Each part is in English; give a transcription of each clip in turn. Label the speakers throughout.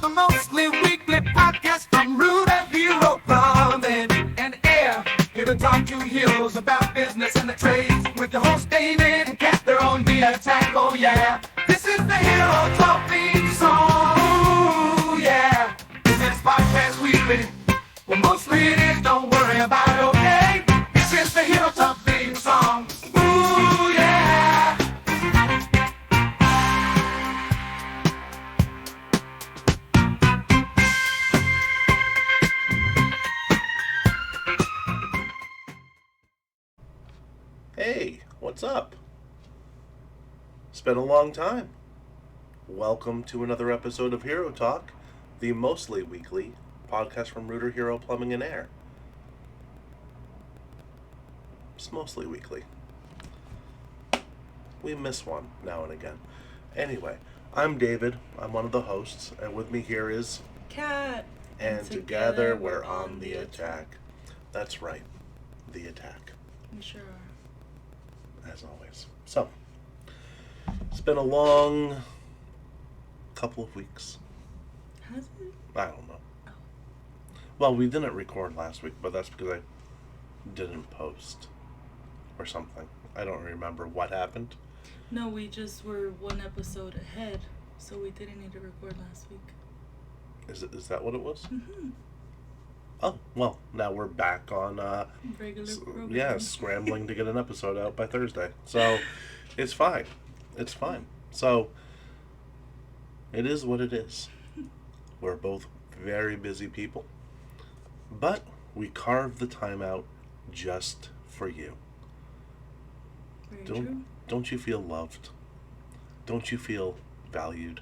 Speaker 1: The mostly weekly podcast from Root and Hero, Plumbing and Air. Here to talk to heroes about business and the trades. With your host David and Cat, their own via attack, oh yeah. This is the Hero Talk theme song, ooh yeah. This is Podcast Weekly. Well, mostly it is, don't worry about it, okay? This is the Hero Talk theme song, ooh yeah.
Speaker 2: Hey, what's up? It's been a long time. Welcome to another episode of Hero Talk, the mostly weekly podcast from Rooter Hero Plumbing and Air. It's mostly weekly. We miss one now and again. Anyway, I'm David. I'm one of the hosts, and with me here is
Speaker 3: Cat.
Speaker 2: And together we're on the attack. That's right, the attack.
Speaker 3: We sure are.
Speaker 2: As always. So, it's been a long couple of weeks.
Speaker 3: Has it?
Speaker 2: I don't know.
Speaker 3: Oh.
Speaker 2: Well, we didn't record last week, but that's because I didn't post or something. I don't remember what happened.
Speaker 3: No, we just were one episode ahead, so we didn't need to record last week.
Speaker 2: Is that what it was?
Speaker 3: Mm-hmm.
Speaker 2: Oh, well, now we're back on,
Speaker 3: Regular program.
Speaker 2: yeah, scrambling to get an episode out by Thursday. So, it's fine. It's fine. So, it is what it is. We're both very busy people. But we carved the time out just for you.
Speaker 3: Very true.
Speaker 2: Don't you feel loved? Don't you feel valued?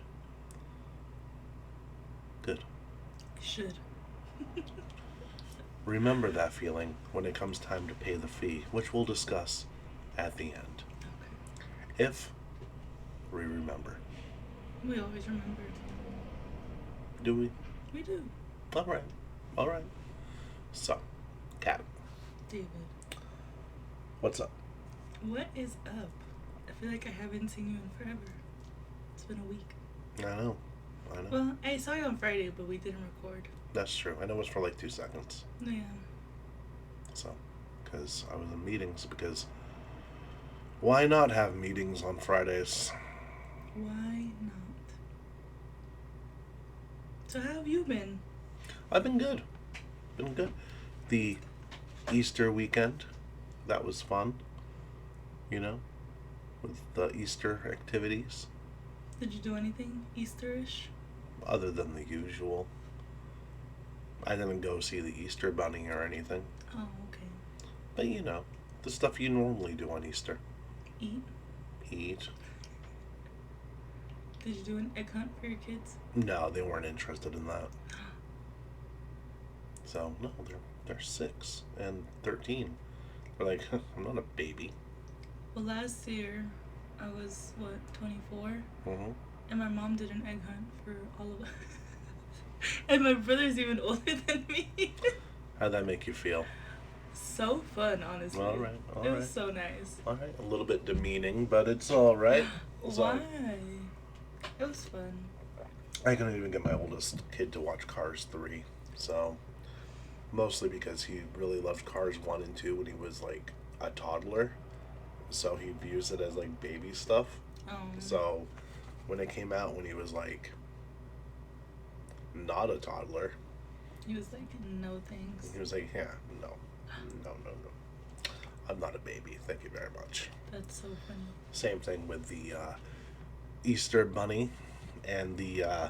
Speaker 2: Good.
Speaker 3: Should.
Speaker 2: Remember that feeling when it comes time to pay the fee, which we'll discuss at the end.
Speaker 3: Okay.
Speaker 2: If we remember.
Speaker 3: We always remember.
Speaker 2: Do we?
Speaker 3: We do.
Speaker 2: Alright. Alright. So, Cat,
Speaker 3: David,
Speaker 2: what's up?
Speaker 3: what is up? I feel like I haven't seen you in forever. It's been a week.
Speaker 2: I know.
Speaker 3: Well, I saw you on Friday, but we didn't record.
Speaker 2: That's true. I know it was for like 2 seconds.
Speaker 3: Yeah.
Speaker 2: So, because I was in meetings, because why not have meetings on Fridays?
Speaker 3: Why not? So how have you been?
Speaker 2: I've been good. Been good. The Easter weekend, that was fun. You know, with the Easter activities,
Speaker 3: Did you do anything Easterish?
Speaker 2: other than the usual. I didn't go see the Easter Bunny or anything.
Speaker 3: Oh, okay.
Speaker 2: But you know, the stuff you normally do on Easter.
Speaker 3: Eat?
Speaker 2: Eat.
Speaker 3: Did you do an egg hunt for your kids?
Speaker 2: No, they weren't interested in that. So, no, they're 6 and 13. They're like, I'm not a baby.
Speaker 3: Well, last year, I was, 24?
Speaker 2: Mm-hmm.
Speaker 3: And my mom did an egg hunt for all of us. And my brother's even older than me.
Speaker 2: How'd that make you feel?
Speaker 3: So fun, honestly.
Speaker 2: All right, all
Speaker 3: It
Speaker 2: right.
Speaker 3: was so nice.
Speaker 2: All right, a little bit demeaning, but it's all right. So,
Speaker 3: Why? It was fun.
Speaker 2: I couldn't even get my oldest kid to watch Cars 3, so mostly because he really loved Cars 1 and 2 when he was like a toddler, so he views it as like baby stuff. So when it came out when he was like not a toddler,
Speaker 3: He was like, no thanks.
Speaker 2: he was like, yeah, no, I'm not a baby, thank you very much.
Speaker 3: That's so funny.
Speaker 2: Same thing with the Easter Bunny and the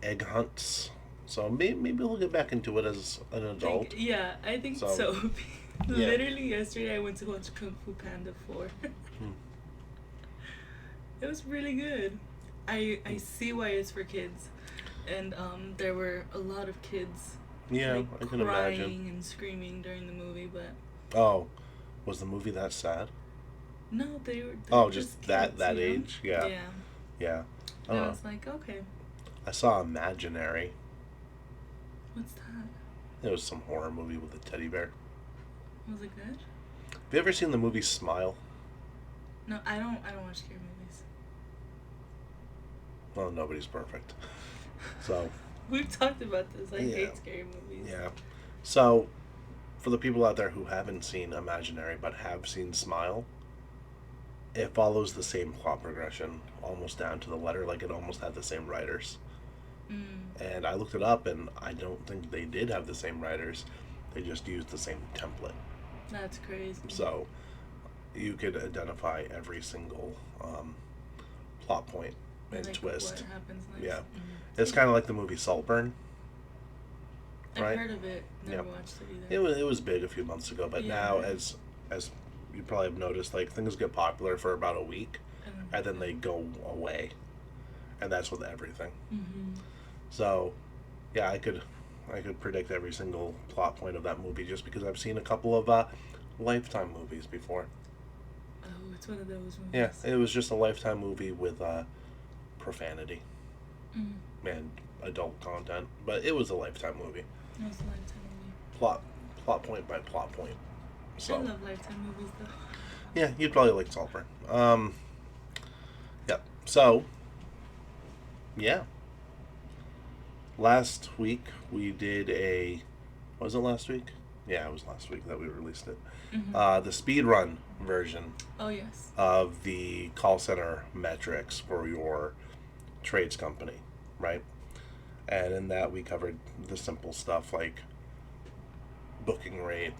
Speaker 2: egg hunts. So maybe we'll get back into it as an adult.
Speaker 3: I think
Speaker 2: So,
Speaker 3: so.
Speaker 2: yeah.
Speaker 3: Literally yesterday I went to watch Kung Fu Panda 4. It was really good. I see why it's for kids. And there were a lot of kids
Speaker 2: Yeah,
Speaker 3: like,
Speaker 2: I can
Speaker 3: crying
Speaker 2: imagine.
Speaker 3: and screaming during the movie, but
Speaker 2: Oh, was the movie that sad?
Speaker 3: no, they were
Speaker 2: Oh,
Speaker 3: just
Speaker 2: just that
Speaker 3: kids, you know?
Speaker 2: age? Yeah.
Speaker 3: Yeah.
Speaker 2: Yeah. I
Speaker 3: And
Speaker 2: don't
Speaker 3: I
Speaker 2: know.
Speaker 3: was like, okay,
Speaker 2: I saw Imaginary.
Speaker 3: what's that?
Speaker 2: It was some horror movie with a teddy bear.
Speaker 3: Was it good?
Speaker 2: Have you ever seen the movie Smile?
Speaker 3: No, I don't watch scary movies.
Speaker 2: Well, nobody's perfect. So,
Speaker 3: We've talked about this. I
Speaker 2: Yeah.
Speaker 3: hate scary movies.
Speaker 2: yeah. So, for the people out there who haven't seen Imaginary but have seen Smile, it follows the same plot progression almost down to the letter. Like, it almost had the same writers.
Speaker 3: Mm,
Speaker 2: And I looked it up, and I don't think they did have the same writers. They just used the same template.
Speaker 3: that's crazy.
Speaker 2: So, you could identify every single plot point and
Speaker 3: like
Speaker 2: twist.
Speaker 3: what happens next.
Speaker 2: Yeah.
Speaker 3: Mhm.
Speaker 2: It's kind of like the movie Saltburn.
Speaker 3: I've
Speaker 2: right?
Speaker 3: heard of it. Never
Speaker 2: Yep.
Speaker 3: watched it either.
Speaker 2: It was big a few months ago, but
Speaker 3: Yeah.
Speaker 2: now as you probably have noticed, like things get popular for about a week, and then they go away, and that's with everything.
Speaker 3: Mm-hmm.
Speaker 2: So, yeah, I could predict every single plot point of that movie just because I've seen a couple of Lifetime movies before.
Speaker 3: Oh, it's one of those movies.
Speaker 2: Yeah, it was just a Lifetime movie with profanity
Speaker 3: Mm.
Speaker 2: and adult content, but it was a Lifetime movie,
Speaker 3: It was a Lifetime movie.
Speaker 2: plot point by plot point. So.
Speaker 3: I love Lifetime movies though.
Speaker 2: Yeah, you'd probably like Saltburn. Yep. So, yeah. Last week we did was it last week? Yeah, it was last week that we released it.
Speaker 3: Mm-hmm.
Speaker 2: The speed run version
Speaker 3: Oh yes.
Speaker 2: of the call center metrics for your trades company, right? And in that we covered the simple stuff like booking rate,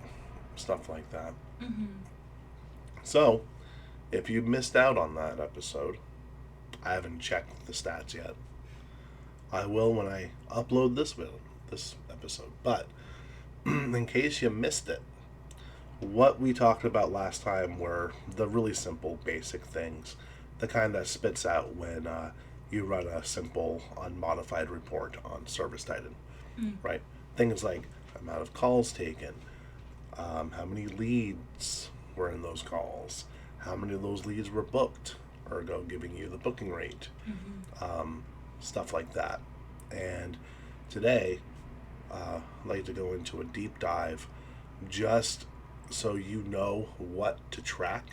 Speaker 2: stuff like that.
Speaker 3: Mm-hmm.
Speaker 2: So, if you missed out on that episode, I haven't checked the stats yet. I will when I upload this episode. But in case you missed it, what we talked about last time were the really simple, basic things, the kind that spits out when you run a simple, unmodified report on Service Titan, right? Things like amount of calls taken, how many leads were in those calls, how many of those leads were booked, ergo giving you the booking rate, stuff like that. And today, I'd like to go into a deep dive just so you know what to track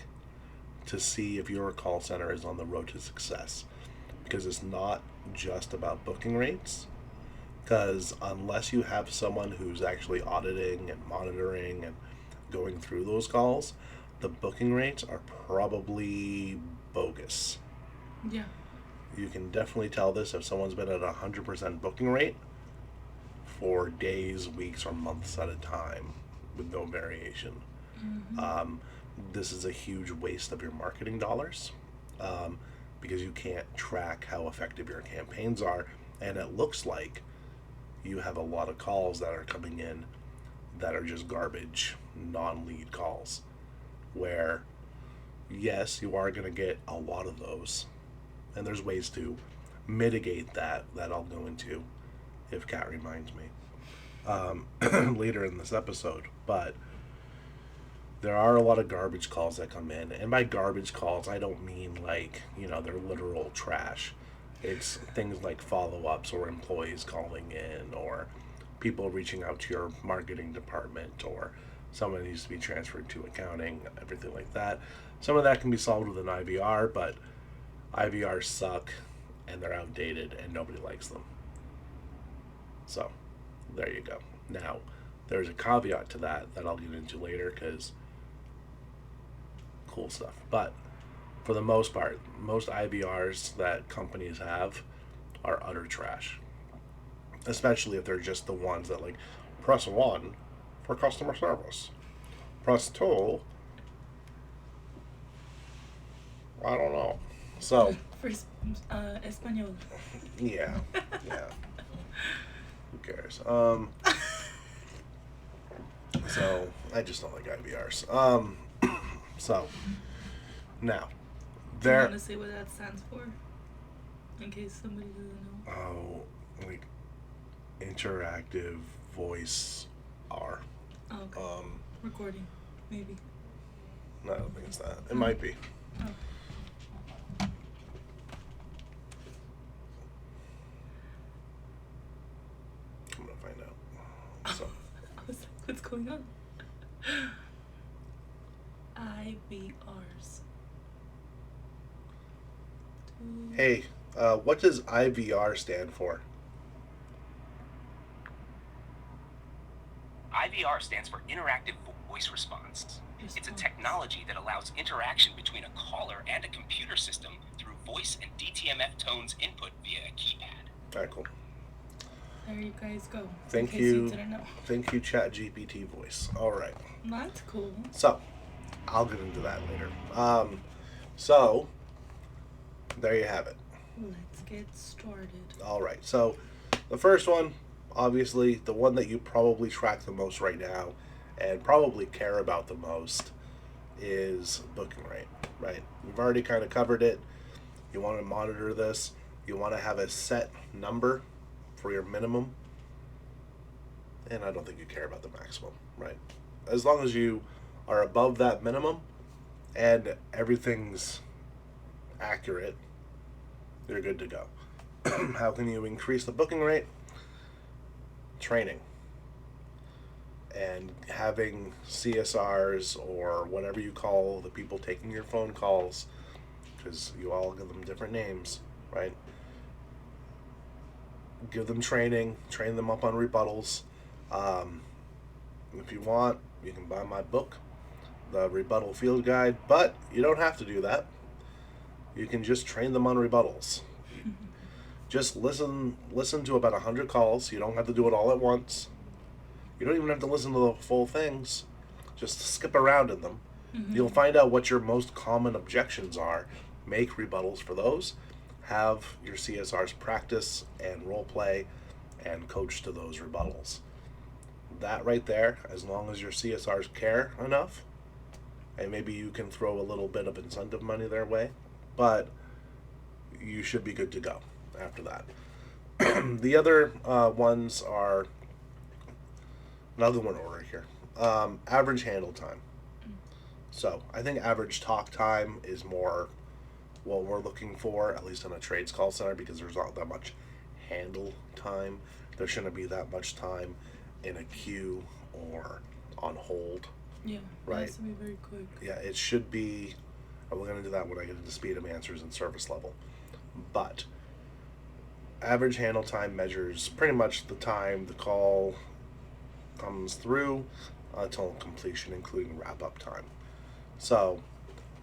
Speaker 2: to see if your call center is on the road to success. Because it's not just about booking rates. Because unless you have someone who's actually auditing and monitoring and going through those calls, the booking rates are probably bogus.
Speaker 3: Yeah.
Speaker 2: You can definitely tell this if someone's been at a 100% booking rate for days, weeks, or months at a time with no variation. This is a huge waste of your marketing dollars because you can't track how effective your campaigns are, and it looks like you have a lot of calls that are coming in that are just garbage, non-lead calls, where yes, you are going to get a lot of those, and there's ways to mitigate that I'll go into if Kat reminds me later in this episode. But there are a lot of garbage calls that come in, and by garbage calls I don't mean like, they're literal trash. It's things like follow-ups or employees calling in or people reaching out to your marketing department or someone needs to be transferred to accounting, everything like that. Some of that can be solved with an IVR, but IVRs suck and they're outdated and nobody likes them. So, there you go. Now, there's a caveat to that I'll get into later because cool stuff. But for the most part, most IVRs that companies have are utter trash. Especially if they're just the ones that like press 1 for customer service. Press 2. I don't know. So,
Speaker 3: For Espanol.
Speaker 2: yeah. Who cares? So, I just don't like IVRs. So, now,
Speaker 3: Do you
Speaker 2: there.
Speaker 3: want to say what that stands for? In case somebody doesn't know.
Speaker 2: Oh, like interactive voice R.
Speaker 3: Oh, okay. Recording, maybe.
Speaker 2: No, I don't think it's that. It might be.
Speaker 3: Oh.
Speaker 2: I'm gonna find out. So,
Speaker 3: I was like, what's going on? IVRs.
Speaker 2: hey, What does IVR stand for?
Speaker 4: IVR stands for Interactive Voice Response. It's a technology that allows interaction between a caller and a computer system through voice and DTMF tones input via a keypad.
Speaker 2: All right, cool.
Speaker 3: There you guys go.
Speaker 2: Thank
Speaker 3: in case
Speaker 2: you.
Speaker 3: you didn't know.
Speaker 2: Thank you, ChatGPT voice. All right.
Speaker 3: That's cool.
Speaker 2: So, I'll get into that later. So, there you have it.
Speaker 3: Let's get started.
Speaker 2: All right. So, the first one, obviously, the one that you probably track the most right now and probably care about the most is booking rate, right? We've already kind of covered it. You want to monitor this. You want to have a set number for your minimum. And I don't think you care about the maximum, right? As long as you are above that minimum and everything's accurate, you're good to go. How can you increase the booking rate? Training. And having CSRs or whatever you call the people taking your phone calls, because you all give them different names, right? Give them training, train them up on rebuttals. If you want, you can buy my book, the Rebuttal Field Guide, but you don't have to do that. You can just train them on rebuttals. Just listen to about 100 calls. You don't have to do it all at once. You don't even have to listen to the full things. Just skip around in them. Mm-hmm. You'll find out what your most common objections are. Make rebuttals for those. Have your CSRs practice and role play and coach to those rebuttals. That right there, as long as your CSRs care enough, and maybe you can throw a little bit of incentive money their way, but you should be good to go after that. The other ones are, and I'll go in order here. Average handle time. So I think average talk time is more what we're looking for, at least on a trades call center, because there's not that much handle time. There shouldn't be that much time in a queue or on hold.
Speaker 3: Yeah,
Speaker 2: right?
Speaker 3: It has to be very quick.
Speaker 2: Yeah, it should be. We're going to do that when I get into speed of answers and service level. But average handle time measures pretty much the time the call comes through until completion, including wrap-up time. So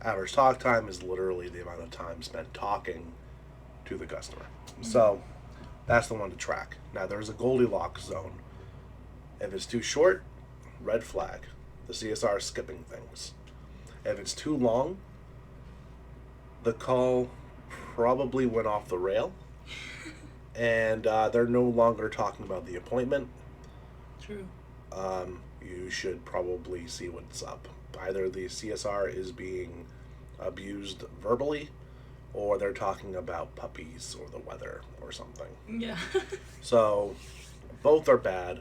Speaker 2: average talk time is literally the amount of time spent talking to the customer. Mm-hmm. So that's the one to track. Now there's a Goldilocks zone. If it's too short, red flag. The CSR is skipping things. If it's too long, the call probably went off the rail and they're no longer talking about the appointment.
Speaker 3: True.
Speaker 2: You should probably see what's up. Either the CSR is being abused verbally, or they're talking about puppies or the weather or something.
Speaker 3: Yeah.
Speaker 2: So both are bad.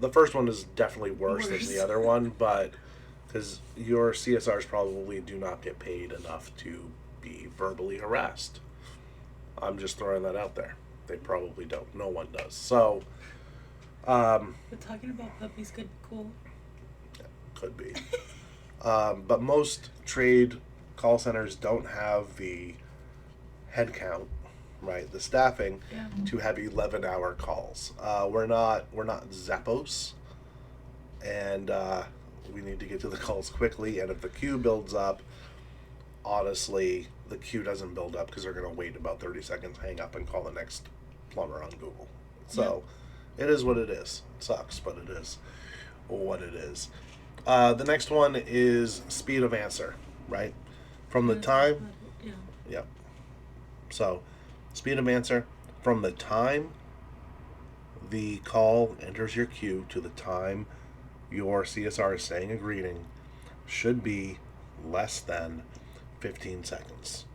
Speaker 2: The first one is definitely worse than the other one, but because your CSRs probably do not get paid enough to be verbally harassed. I'm just throwing that out there. They probably don't. No one does. So,
Speaker 3: but talking about puppies cool.
Speaker 2: Could be. But most trade call centers don't have the headcount, right? The staffing to have 11-hour calls. We're not Zappos, and we need to get to the calls quickly. And if the queue builds up, honestly, the queue doesn't build up because they're going to wait about 30 seconds, hang up, and call the next plumber on Google. So it is what it is. It sucks, but it is what it is. The next one is speed of answer, right? From the time. Yep. So, speed of answer from the time the call enters your queue to the time your CSR is saying a greeting should be less than 15 seconds,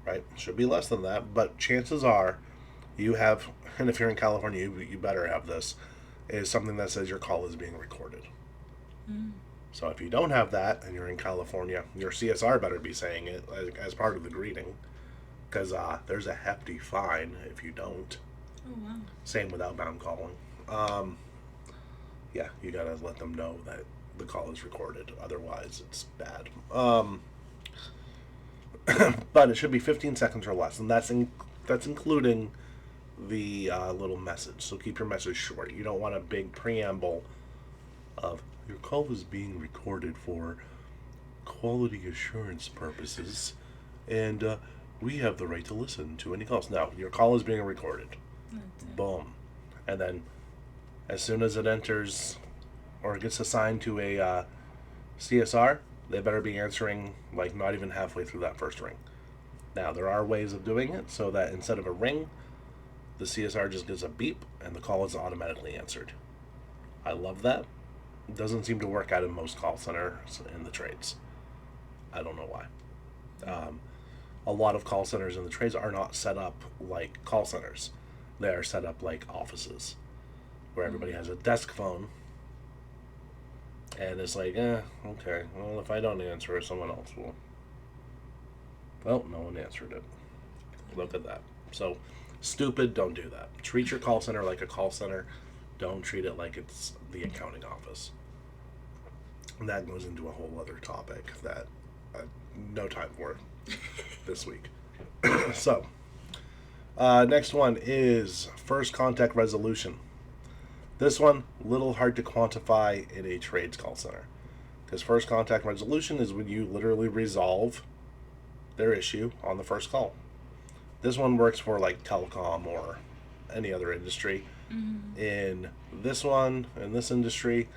Speaker 2: right? Should be less than that, but chances are you have, and if you're in California, you better have this, is something that says your call is being recorded. So if you don't have that and you're in California, your CSR better be saying it as part of the greeting, because there's a hefty fine if you don't.
Speaker 3: Oh, wow. Same
Speaker 2: with outbound calling. Yeah, you gotta let them know that the call is recorded. Otherwise, it's bad. But it should be 15 seconds or less, and that's That's including the little message. So keep your message short. You don't want a big preamble of your call is being recorded for quality assurance purposes, and we have the right to listen to any calls. No, your call is being recorded.
Speaker 3: That's it.
Speaker 2: Boom. And then as soon as it enters or gets assigned to a CSR, they better be answering like not even halfway through that first ring. Now, there are ways of doing it so that instead of a ring, the CSR just gives a beep and the call is automatically answered. I love that. It doesn't seem to work out in most call centers in the trades. I don't know why. A lot of call centers in the trades are not set up like call centers. They are set up like offices where everybody has a desk phone and it's like, okay, well, if I don't answer it, someone else will. Well, no one answered it. Look at that. So, stupid, don't do that. Treat your call center like a call center. Don't treat it like it's the accounting office. And that goes into a whole other topic that no time for this week. So, next one is first contact resolution. This one, a little hard to quantify in a trades call center. Because first contact resolution is when you literally resolve their issue on the first call. This one works for like telecom or any other industry.
Speaker 3: Mm-hmm.
Speaker 2: In this one, in this industry,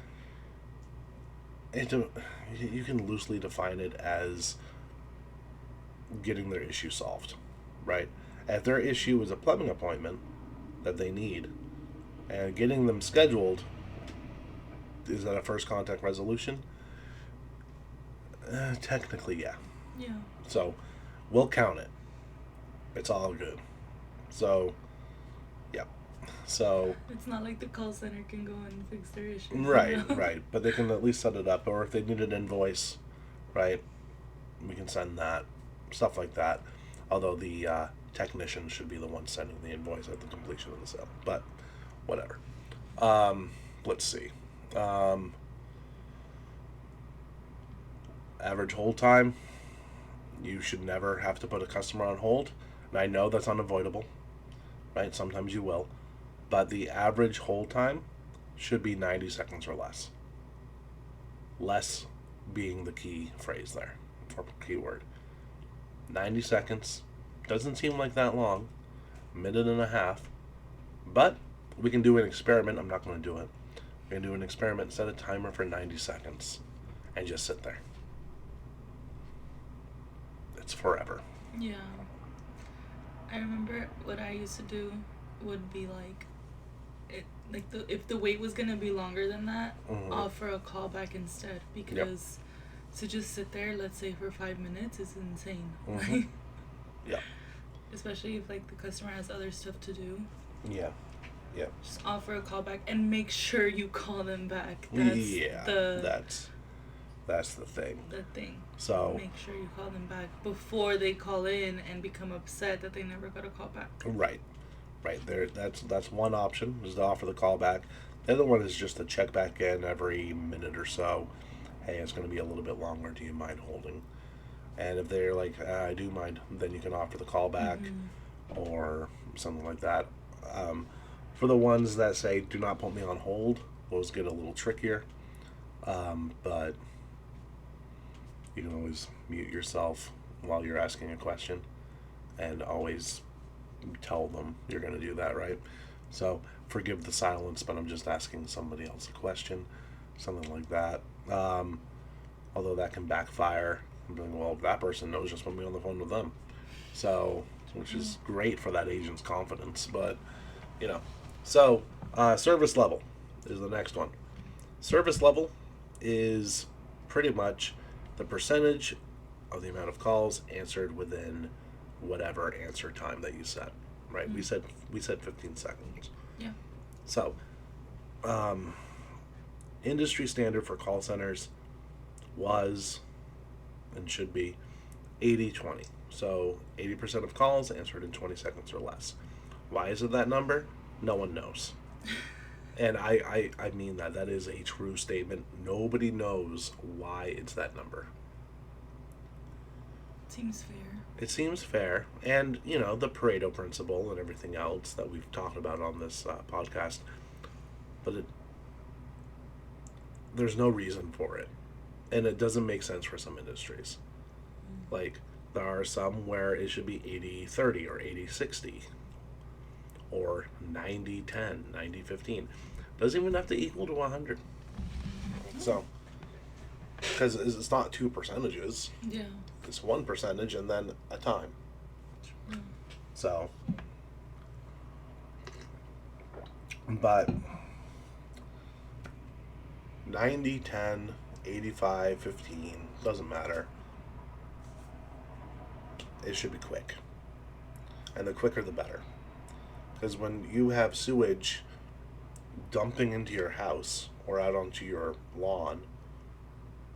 Speaker 2: you can loosely define it as getting their issue solved, right? If their issue is a plumbing appointment that they need, and getting them scheduled, is that a first contact resolution? Technically, yeah.
Speaker 3: Yeah.
Speaker 2: So, we'll count it. It's all good. So, yeah. So,
Speaker 3: It's not like the call center can go and fix their issues.
Speaker 2: right. But they can at least set it up, or if they need an invoice, right, we can send that. Stuff like that. Although the technician should be the one sending the invoice at the completion of the sale. But, whatever. Let's see. Average hold time. You should never have to put a customer on hold. And I know that's unavoidable, right? Sometimes you will. But the average hold time should be 90 seconds or less. Less being the key phrase there, or keyword. 90 seconds. Doesn't seem like that long. Minute and a half. But we can do an experiment. I'm not going to do it. We're going to do an experiment. Set a timer for 90 seconds. And just sit there. It's forever.
Speaker 3: Yeah. I remember what I used to do would be if the wait was gonna be longer than that, offer a callback instead, because to just sit there, let's say for 5 minutes, is insane.
Speaker 2: Yeah.
Speaker 3: Especially if like the customer has other stuff to do.
Speaker 2: Yeah.
Speaker 3: Just offer a callback and make sure you call them back.
Speaker 2: That's the thing.
Speaker 3: The thing.
Speaker 2: So
Speaker 3: make sure you call them back before they call in and become upset that they never got a call back.
Speaker 2: Right. There. That's one option, is to offer the call back. The other one is just to check back in every minute or so. Hey, it's going to be a little bit longer. Do you mind holding? And if they're like, I do mind, then you can offer the call back or something like that. For the ones that say, do not put me on hold, those get a little trickier. But you can always mute yourself while you're asking a question and always tell them you're going to do that, right? So forgive the silence, but I'm just asking somebody else a question, something like that. Although that can backfire. I'm being, well, that person knows, just put me on the phone with them. So, which is great for that agent's confidence, but, So, service level is the next one. Service level is pretty much the percentage of the amount of calls answered within whatever answer time that you set, right? We said 15 seconds.
Speaker 3: Yeah.
Speaker 2: So, industry standard for call centers was and should be 80-20. So 80% of calls answered in 20 seconds or less. Why is it that number? No one knows. And I mean that. That is a true statement. Nobody knows why it's that number.
Speaker 3: Seems fair.
Speaker 2: It seems fair. And, you know, the Pareto principle and everything else that we've talked about on this podcast. But there's no reason for it. And it doesn't make sense for some industries. Like, there are some where it should be 80-30 or 80-60 or 90-10, 90-15. Doesn't even have to equal to 100. So, because it's not two percentages.
Speaker 3: Yeah.
Speaker 2: It's one percentage and then a time.
Speaker 3: True.
Speaker 2: So, but 90-10, 85-15, doesn't matter. It should be quick. And the quicker the better. Because when you have sewage dumping into your house or out onto your lawn,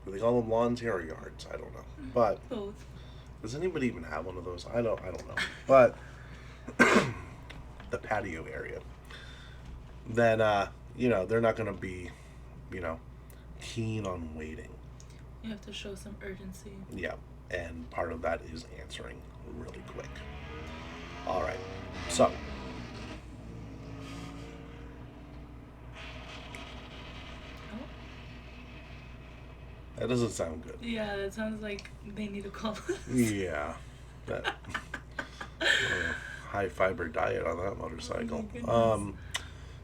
Speaker 2: do they call them lawns here or yards? I don't know. But
Speaker 3: Both.
Speaker 2: does anybody even have one of those? I don't know. But the patio area. Then you know, they're not gonna be, you know, keen on waiting.
Speaker 3: You have to show some urgency.
Speaker 2: Yeah. And part of that is answering really quick. All right. So,
Speaker 3: Oh.
Speaker 2: that doesn't sound good.
Speaker 3: Yeah, that sounds like they need to call us.
Speaker 2: Yeah. That high fiber diet on that motorcycle.
Speaker 3: Oh my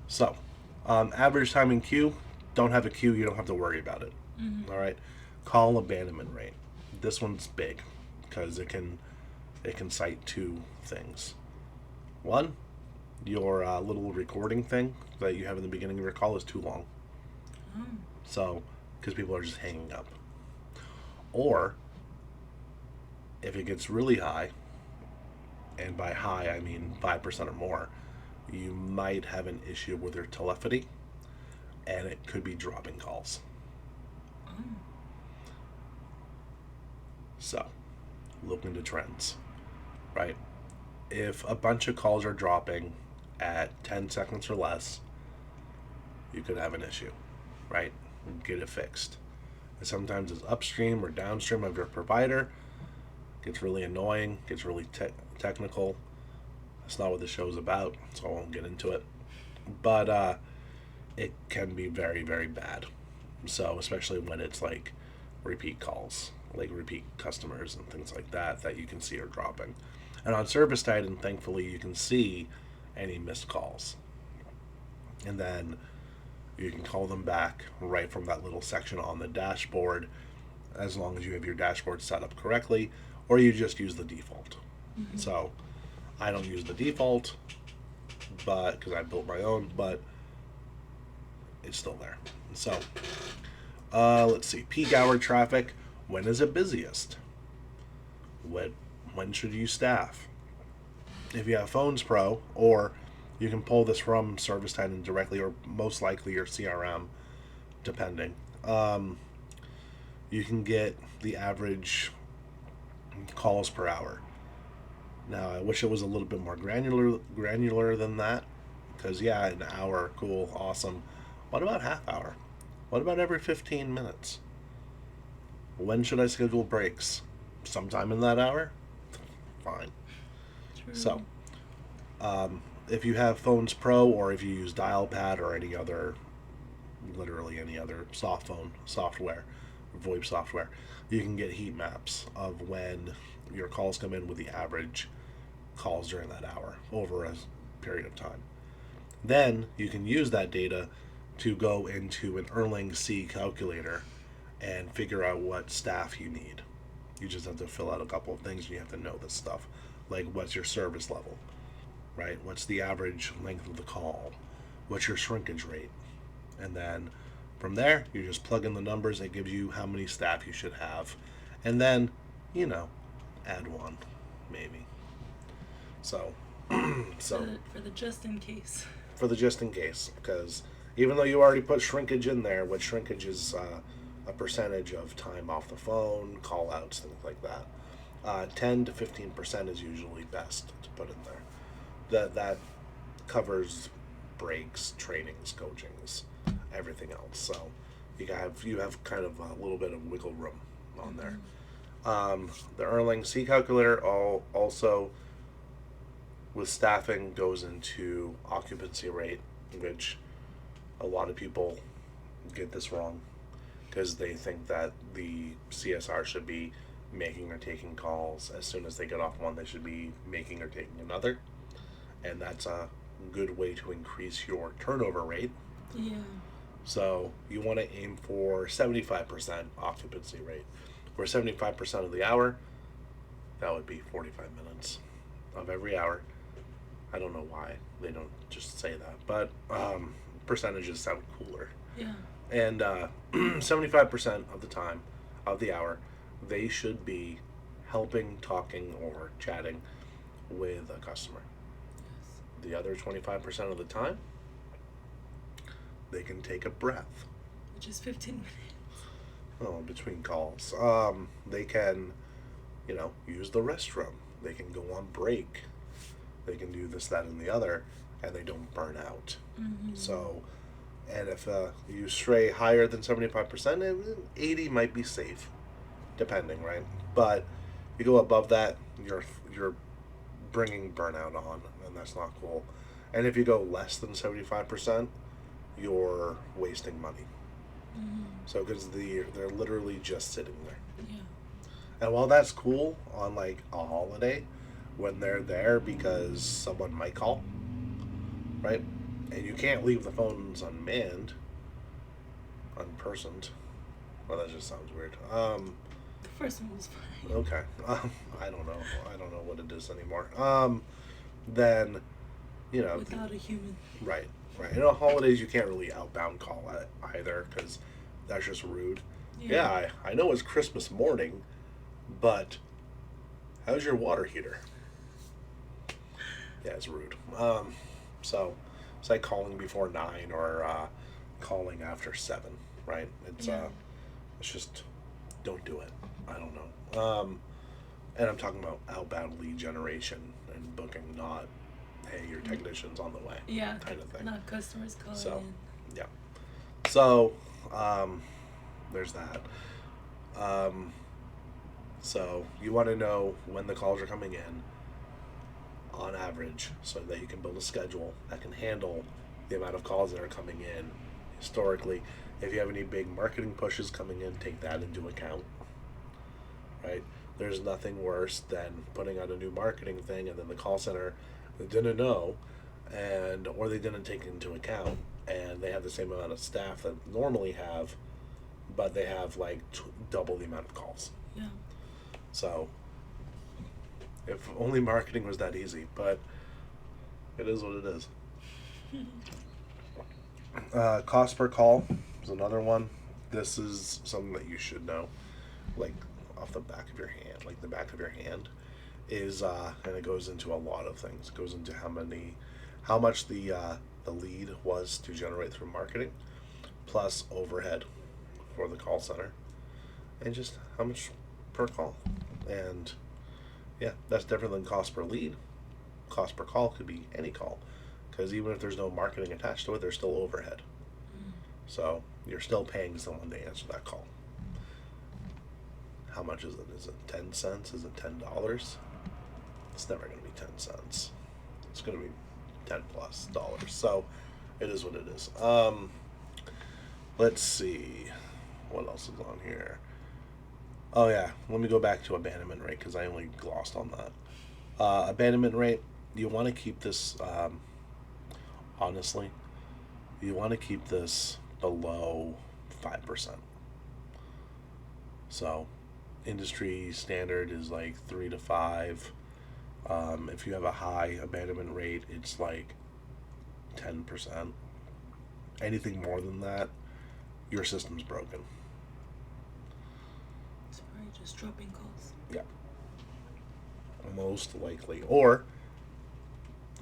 Speaker 2: So, average time in queue. Don't have a queue. You don't have to worry about it.
Speaker 3: Mm-hmm.
Speaker 2: All right. Call abandonment rate. This one's big because it can cite two things. One, your little recording thing that you have in the beginning of your call is too long.
Speaker 3: Oh.
Speaker 2: So, because people are just hanging up. Or, if it gets really high, and by high I mean 5% or more, you might have an issue with your telephony, and it could be dropping calls.
Speaker 3: Oh.
Speaker 2: So, look into trends, right? If a bunch of calls are dropping at 10 seconds or less, you could have an issue, right? Get it fixed. And sometimes it's upstream or downstream of your provider. Gets really annoying, gets really technical. That's not what the show's about, so I won't get into it. But it can be very, very bad. So, especially when it's like repeat calls, like repeat customers and things like that you can see are dropping. And on Service Titan, thankfully, you can see any missed calls. And then you can call them back right from that little section on the dashboard, as long as you have your dashboard set up correctly, or you just use the default. Mm-hmm. So I don't use the default, but because I built my own, but it's still there. So let's see, peak hour traffic. When is it busiest? When should you staff? If you have Phones Pro, or you can pull this from Service Titan directly, or most likely your CRM, depending. You can get the average calls per hour. Now, I wish it was a little bit more granular than that, because yeah, an hour, cool, awesome. What about half hour? What about every 15 minutes? When should I schedule breaks? Sometime in that hour? Fine.
Speaker 3: True.
Speaker 2: So, if you have Phones Pro, or if you use Dialpad or any other, literally any other soft phone software, VoIP software, you can get heat maps of when your calls come in with the average calls during that hour over a period of time. Then you can use that data to go into an Erlang C calculator and figure out what staff you need. You just have to fill out a couple of things, and you have to know this stuff. Like, what's your service level, right? What's the average length of the call? What's your shrinkage rate? And then from there, you just plug in the numbers. It gives you how many staff you should have. And then, you know, add one, maybe. So,
Speaker 3: for the just in case.
Speaker 2: For the just in case, because even though you already put shrinkage in there, what shrinkage is a percentage of time off the phone, call outs, things like that. 10 to 15% is usually best to put in there. That covers breaks, trainings, coachings, everything else. So you have kind of a little bit of wiggle room on there. The Erlang C calculator also with staffing goes into occupancy rate, which a lot of people get this wrong because they think that the CSR should be making or taking calls. As soon as they get off one, they should be making or taking another. And that's a good way to increase your turnover rate.
Speaker 3: Yeah.
Speaker 2: So you want to aim for 75% occupancy rate. For 75% of the hour, that would be 45 minutes of every hour. I don't know why they don't just say that, but percentages sound cooler.
Speaker 3: Yeah.
Speaker 2: And 75% of the time, of the hour, they should be helping, talking, or chatting with a customer.
Speaker 3: Yes.
Speaker 2: The other 25% of the time, they can take a breath.
Speaker 3: Which is 15 minutes.
Speaker 2: Oh, between calls. They can, use the restroom. They can go on break. They can do this, that, and the other, and they don't burn out.
Speaker 3: Mm-hmm.
Speaker 2: So, and if you stray higher than 75%, 80 might be safe, depending, right? But you go above that, you're bringing burnout on, and that's not cool. And if you go less than 75%, you're wasting money.
Speaker 3: Mm-hmm.
Speaker 2: So, because they're literally just sitting there.
Speaker 3: Yeah.
Speaker 2: And while that's cool on like a holiday, when they're there because someone might call, right? And you can't leave the phones unmanned, unpersoned. Well, that just sounds weird.
Speaker 3: The first one was fine.
Speaker 2: Okay. I don't know. I don't know what it is anymore. Then,
Speaker 3: Without a human.
Speaker 2: Right. And on holidays, you can't really outbound call either because that's just rude. Yeah, I know it's Christmas morning, but how's your water heater? Yeah, it's rude. So it's like calling before 9 or calling after 7, right? It's just don't do it. I don't know. And I'm talking about outbound lead generation and booking, not hey, your technician's on the way.
Speaker 3: Yeah,
Speaker 2: kind of thing.
Speaker 3: Not customers calling
Speaker 2: So,
Speaker 3: in.
Speaker 2: yeah. So, there's that. So you want to know when the calls are coming in on average so that you can build a schedule that can handle the amount of calls that are coming in historically. If you have any big marketing pushes coming in, take that into account, right? There's nothing worse than putting out a new marketing thing and then the call center didn't know or they didn't take it into account, and they have the same amount of staff that normally have, but they have like double the amount of calls.
Speaker 3: Yeah.
Speaker 2: So if only marketing was that easy, but it is what it is. Cost per call is another one. This is something that you should know, like off the back of your hand, like the back of your hand is, and it goes into a lot of things. It goes into how much the lead was to generate through marketing, plus overhead for the call center, and just how much per call. And yeah, that's different than cost per lead. Cost per call could be any call, because even if there's no marketing attached to it, there's still overhead. So you're still paying someone to answer that call. How much is it? Is it 10 cents? Is it $10? It's never going to be 10 cents. It's going to be $10 plus. So it is what it is. Let's see. What else is on here? Oh yeah, let me go back to abandonment rate because I only glossed on that. Abandonment rate, you want to keep this, honestly, you want to keep this below 5%. So industry standard is like 3 to 5. If you have a high abandonment rate, it's like 10%. Anything more than that, your system's broken.
Speaker 3: It's probably just dropping calls.
Speaker 2: Yeah. Most likely. Or,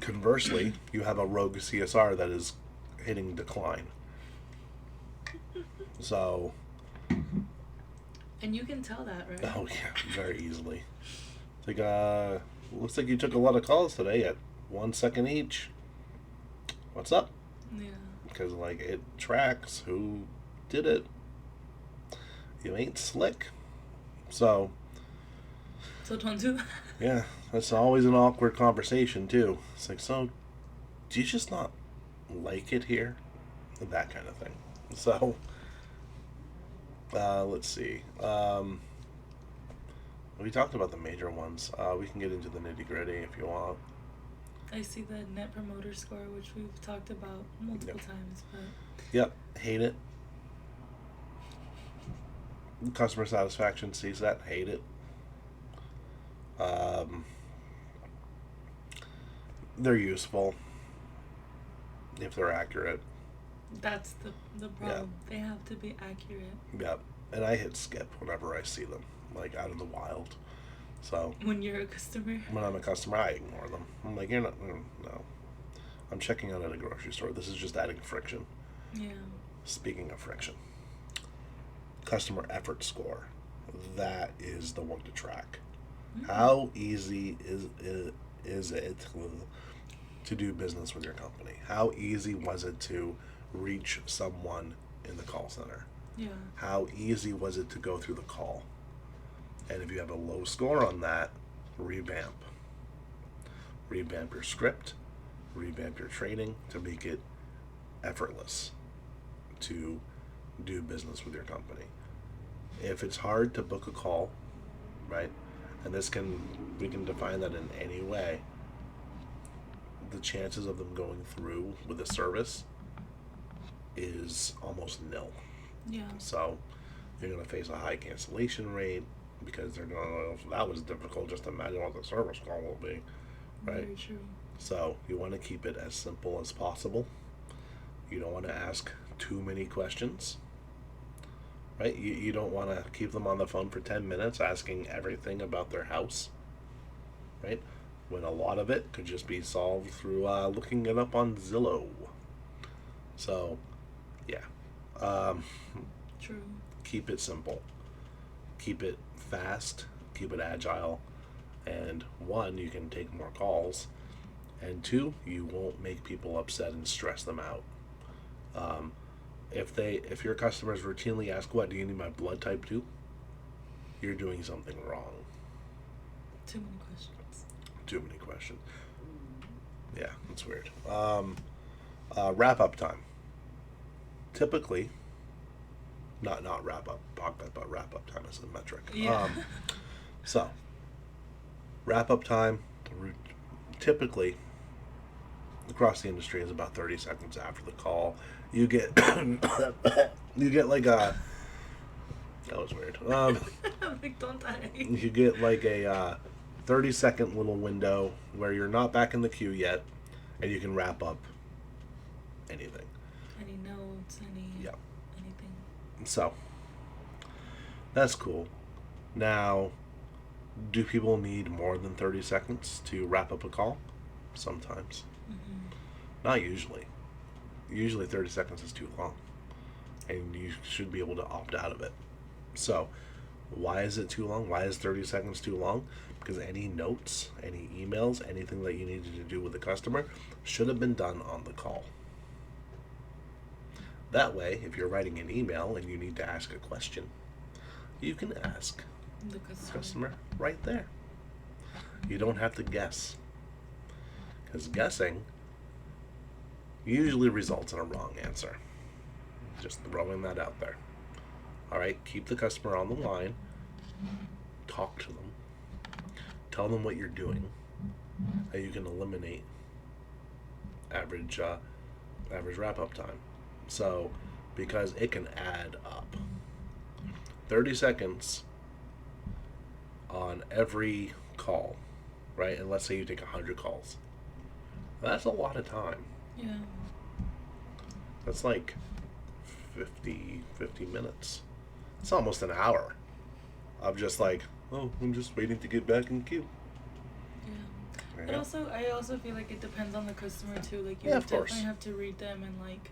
Speaker 2: conversely, you have a rogue CSR that is hitting decline. So.
Speaker 3: And you can tell that, right?
Speaker 2: Oh, yeah, very easily. It's like, looks like you took a lot of calls today at 1 second each. What's up?
Speaker 3: Yeah.
Speaker 2: Because, like, it tracks who did it. You ain't slick. So,
Speaker 3: So don't do that.
Speaker 2: Yeah, that's always an awkward conversation too. It's like, so, do you just not like it here? That kind of thing. So, let's see. We talked about the major ones. We can get into the nitty gritty if you want.
Speaker 3: I see the Net Promoter Score, which we've talked about multiple times, but
Speaker 2: Yep, hate it. Customer satisfaction sees that, hate it. They're useful if they're accurate.
Speaker 3: that's the problem. They have to be accurate.
Speaker 2: Yep, and I hit skip whenever I see them, like out in the wild. So
Speaker 3: When you're a customer.
Speaker 2: when I'm a customer, I ignore them. I'm like, you're not, no. I'm checking out at a grocery store. This is just adding friction.
Speaker 3: Yeah.
Speaker 2: Speaking of friction, customer effort score. That is the one to track.
Speaker 3: Mm-hmm.
Speaker 2: How easy is it to do business with your company? How easy was it to reach someone in the call center?
Speaker 3: Yeah.
Speaker 2: How easy was it to go through the call? And if you have a low score on that, revamp. Revamp your script, revamp your training to make it effortless to do business with your company. If it's hard to book a call, right, and we can define that in any way, the chances of them going through with a service is almost nil.
Speaker 3: Yeah.
Speaker 2: So you're going to face a high cancellation rate because they're going to, if that was difficult, just imagine what the service call will be, right?
Speaker 3: Very true.
Speaker 2: So you want to keep it as simple as possible. You don't want to ask too many questions, right? You don't want to keep them on the phone for 10 minutes asking everything about their house, right? When a lot of it could just be solved through looking it up on Zillow. So, yeah.
Speaker 3: True.
Speaker 2: Keep it simple. Keep it fast. Keep it agile. And one, you can take more calls. And two, you won't make people upset and stress them out. If your customers routinely ask, "What do you need my blood type to?" You're doing something wrong.
Speaker 3: Too many questions.
Speaker 2: Too many questions. Yeah, that's weird. Wrap up time. Typically, not wrap up, but wrap up time is a metric.
Speaker 3: Yeah.
Speaker 2: So, wrap up time, typically, across the industry is about 30 seconds after the call. You get, you get like a, that was weird.
Speaker 3: Like, don't die.
Speaker 2: You get like a 30-second little window where you're not back in the queue yet, and you can wrap up anything.
Speaker 3: Any notes, anything.
Speaker 2: So, that's cool. Now, do people need more than 30 seconds to wrap up a call? Sometimes.
Speaker 3: Mm-hmm.
Speaker 2: Not usually. Usually 30 seconds is too long. And you should be able to opt out of it. So, why is it too long? Why is 30 seconds too long? Because any notes, any emails, anything that you needed to do with the customer should have been done on the call. That way, if you're writing an email and you need to ask a question, you can ask
Speaker 3: The
Speaker 2: the customer right there. You don't have to guess. Because guessing usually results in a wrong answer. Just throwing that out there. Alright, keep the customer on the line. Talk to them. Tell them what you're doing. And you can eliminate average wrap-up time. So, because it can add up. 30 seconds on every call, right? And let's say you take 100 calls. That's a lot of time.
Speaker 3: Yeah.
Speaker 2: That's like 50 minutes. It's almost an hour of just like, oh, I'm just waiting to get back in the queue.
Speaker 3: Yeah.
Speaker 2: Yeah.
Speaker 3: But I also feel like it depends on the customer too. Like you
Speaker 2: Yeah, of
Speaker 3: definitely
Speaker 2: course.
Speaker 3: have to read them and like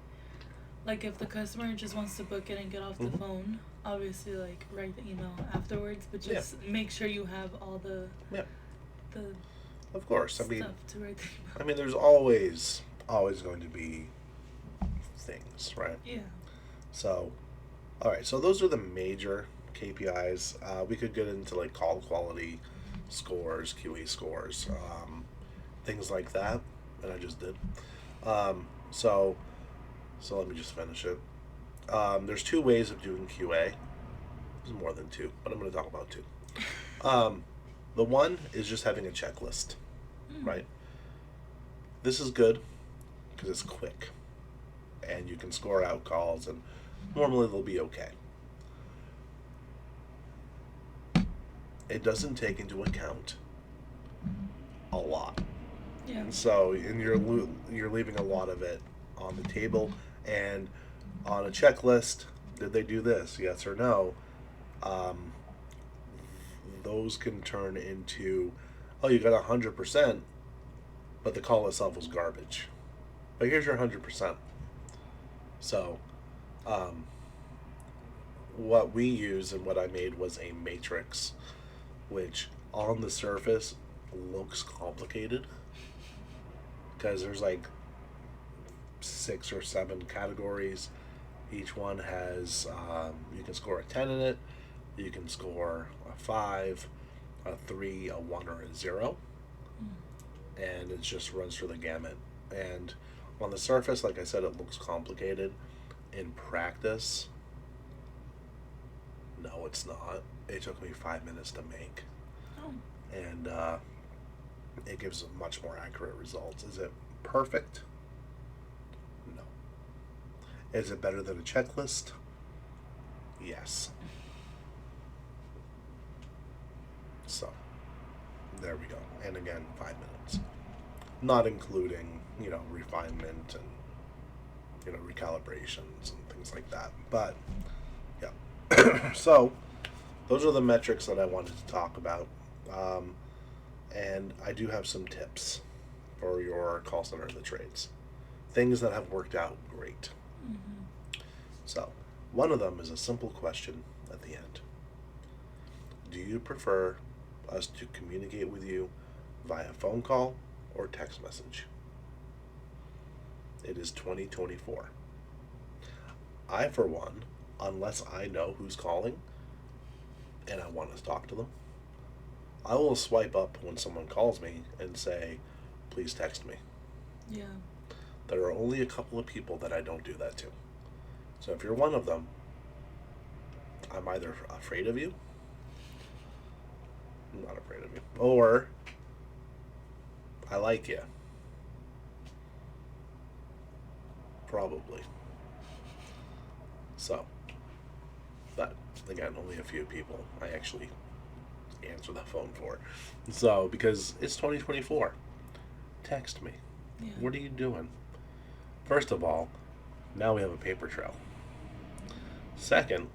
Speaker 3: if the customer just wants to book it and get off the
Speaker 2: Mhm.
Speaker 3: phone, obviously like write the email afterwards, but just make sure you have all the
Speaker 2: Yeah.
Speaker 3: the
Speaker 2: Of course. I
Speaker 3: stuff
Speaker 2: mean,
Speaker 3: to write the email.
Speaker 2: I mean, there's always going to be things, right?
Speaker 3: Yeah.
Speaker 2: So, all right. So those are the major KPIs. We could get into like call quality, scores, QA scores, things like that. And I just did. Um, so, so let me just finish it. There's two ways of doing QA. There's more than two, but I'm going to talk about two. The one is just having a checklist, right? This is good because it's quick, and you can score out calls, and normally they'll be okay. It doesn't take into account a lot.
Speaker 3: Yeah.
Speaker 2: So, and you're leaving a lot of it on the table, and on a checklist, did they do this? Yes or no? Those can turn into, oh, you got 100%, but the call itself was garbage. But here's your 100%. So, what we use and what I made was a matrix, which on the surface looks complicated because there's like 6 or 7 categories. Each one has, you can score a 10 in it, you can score a 5, a 3, a 1, or a 0. And it just runs through the gamut. And on the surface, like I said, it looks complicated. In practice, no, it's not. It took me 5 minutes to make.
Speaker 3: Oh.
Speaker 2: And it gives much more accurate results. Is it perfect? No. Is it better than a checklist? Yes. So, there we go. And again, 5 minutes. Not including, refinement and, recalibrations and things like that. But, yeah. So, those are the metrics that I wanted to talk about. And I do have some tips for your call center of the trades. Things that have worked out great. So, one of them is a simple question at the end. Do you prefer us to communicate with you via phone call or text message? It is 2024. I, for one, unless I know who's calling and I want to talk to them, I will swipe up when someone calls me and say, please text me.
Speaker 3: Yeah.
Speaker 2: There are only a couple of people that I don't do that to. So if you're one of them, I'm either afraid of you, I'm not afraid of you, or I like you. Probably. So, but again, only a few people I actually answer the phone for. So, because it's 2024, text me.
Speaker 3: Yeah.
Speaker 2: What are you doing? First of all, now we have a paper trail. Second,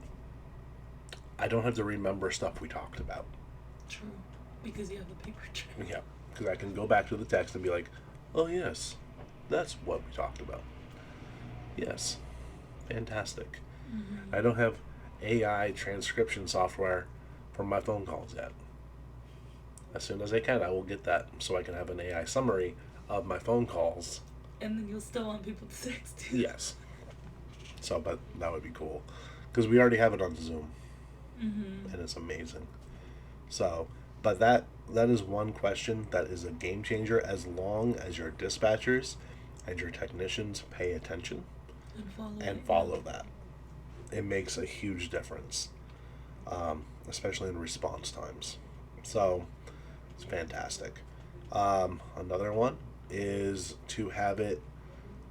Speaker 2: I don't have to remember stuff we talked about.
Speaker 3: True. Because you have the paper trail.
Speaker 2: Yeah, because I can go back to the text and be like, oh yes, that's what we talked about. Yes, fantastic. I don't have AI transcription software for my phone calls yet. As soon as I can, I will get that so I can have an AI summary of my phone calls.
Speaker 3: And then you'll still want people to text you.
Speaker 2: Yes. So, but that would be cool. Because we already have it on Zoom. And it's amazing. So, but that is one question that is a game changer as long as your dispatchers and your technicians pay attention and follow that. It makes a huge difference, especially in response times. So, it's fantastic. Another one is to have it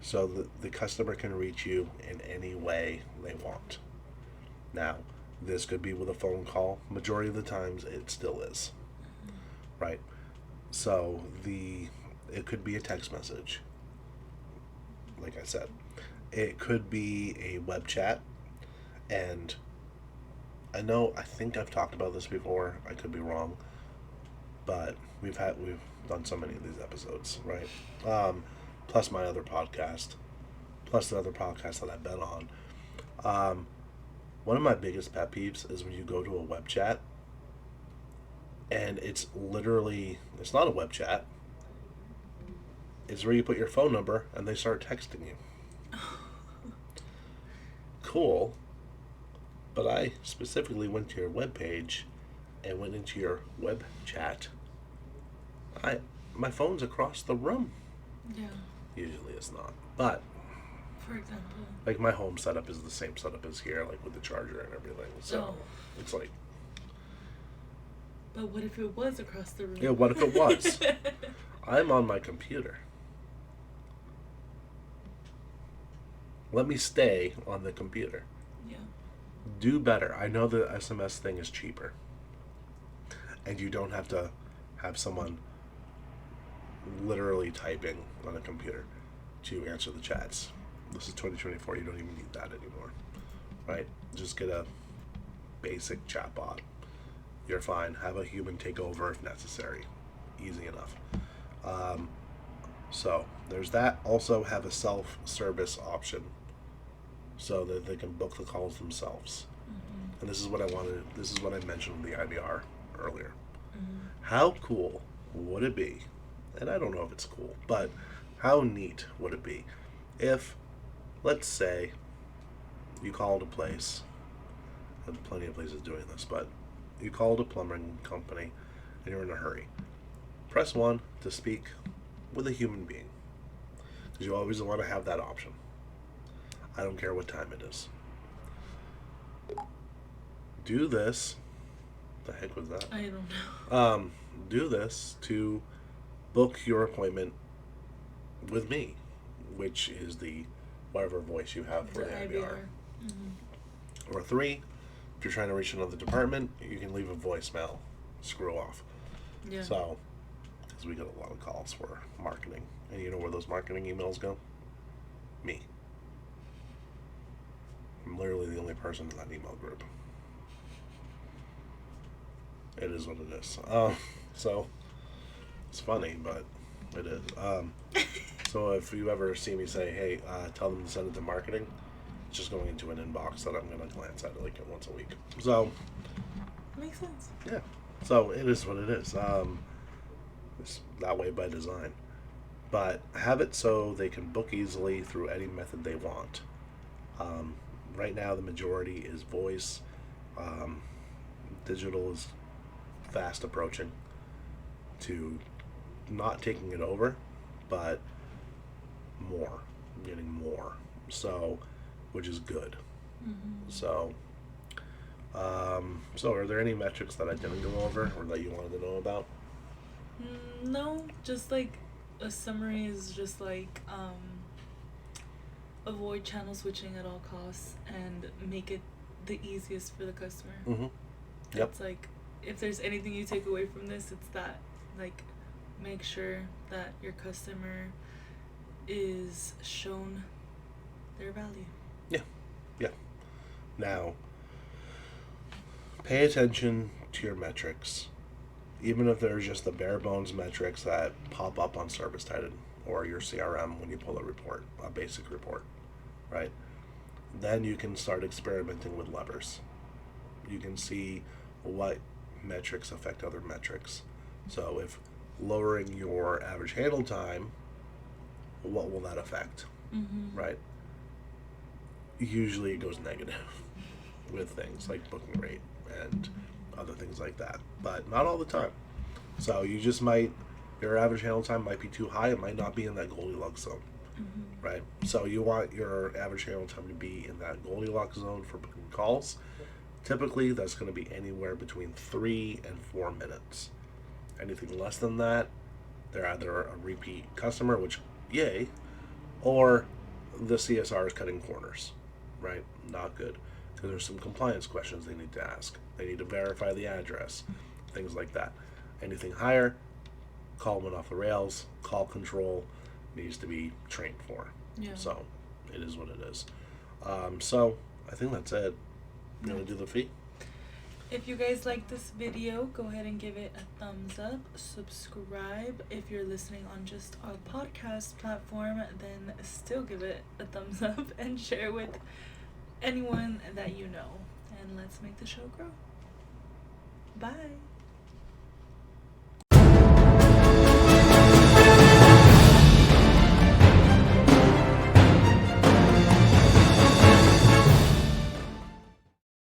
Speaker 2: so that the customer can reach you in any way they want. Now, this could be with a phone call. Majority of the times, it still is. Right? So, it could be a text message. Like I said. It could be a web chat. And I think I've talked about this before. I could be wrong. But we've done so many of these episodes, right? Plus my other podcast. Plus the other podcast that I've been on. One of my biggest pet peeves is when you go to a web chat and it's not a web chat. It's where you put your phone number and they start texting you. Cool. But I specifically went to your web page and went into your web chat My phone's across the room.
Speaker 3: Yeah.
Speaker 2: Usually it's not. But,
Speaker 3: For example.
Speaker 2: like, my home setup is the same setup as here, like, with the charger and everything. So, it's like...
Speaker 3: But what if it was across the room?
Speaker 2: Yeah, what if it was? I'm on my computer. Let me stay on the computer.
Speaker 3: Yeah.
Speaker 2: Do better. I know the SMS thing is cheaper. And you don't have to have someone literally typing on a computer to answer the chats. This is 2024. You don't even need that anymore. Right? Just get a basic chatbot. You're fine. Have a human take over if necessary. Easy enough. So there's that. Also have a self-service option so that they can book the calls themselves. Mm-hmm. And this is what I wanted. This is what I mentioned in the IBR earlier. Mm-hmm. How cool would it be? And I don't know if it's cool, but how neat would it be if, let's say, you called a place, and plenty of places doing this, but you called a plumbing company and you're in a hurry. Press 1 to speak with a human being, because you always want to have that option. I don't care what time it is. Do this. The heck was that?
Speaker 3: I don't know.
Speaker 2: Do this to book your appointment with me, which is the whatever voice you have for the IBR. Mm-hmm. Or 3, if you're trying to reach another department, you can leave a voicemail. Screw off.
Speaker 3: Yeah.
Speaker 2: So, because we get a lot of calls for marketing. And you know where those marketing emails go? Me. I'm literally the only person in that email group. It is what it is. So, it's funny, but it is. So if you ever see me say, hey, tell them to send it to marketing, it's just going into an inbox that I'm going to glance at like once a week. So,
Speaker 3: makes sense.
Speaker 2: Yeah. So it is what it is. It's that way by design. But have it so they can book easily through any method they want. Right now, the majority is voice. Digital is fast approaching to not taking it over, but getting more. So, which is good. Mm-hmm. So are there any metrics that I didn't go over or that you wanted to know about?
Speaker 3: No, just like a summary is just like avoid channel switching at all costs and make it the easiest for the customer. Mm-hmm. Yep. It's like, if there's anything you take away from this, it's that, like, make sure that your customer is shown their value. Yeah. Now,
Speaker 2: pay attention to your metrics, even if they're just the bare bones metrics that pop up on Service Titan or your CRM when you pull a basic report, right? Then you can start experimenting with levers. You can see what metrics affect other metrics. So if lowering your average handle time, what will that affect? Mm-hmm. Right? Usually it goes negative with things like booking rate and other things like that, but not all the time. So you just your average handle time might be too high. It might not be in that Goldilocks zone, mm-hmm. right? So you want your average handle time to be in that Goldilocks zone for booking calls. Typically, that's going to be anywhere between 3 and 4 minutes. Anything less than that, they're either a repeat customer, which, yay, or the CSR is cutting corners, right? Not good. Because there's some compliance questions they need to ask. They need to verify the address, things like that. Anything higher, call went off the rails, call control needs to be trained for. Yeah. So, it is what it is. So, I think that's it. You want to do the fee?
Speaker 3: If you guys like this video, go ahead and give it a thumbs up. Subscribe. If you're listening on just our podcast platform, then still give it a thumbs up and share with anyone that you know. And let's make the show grow. Bye.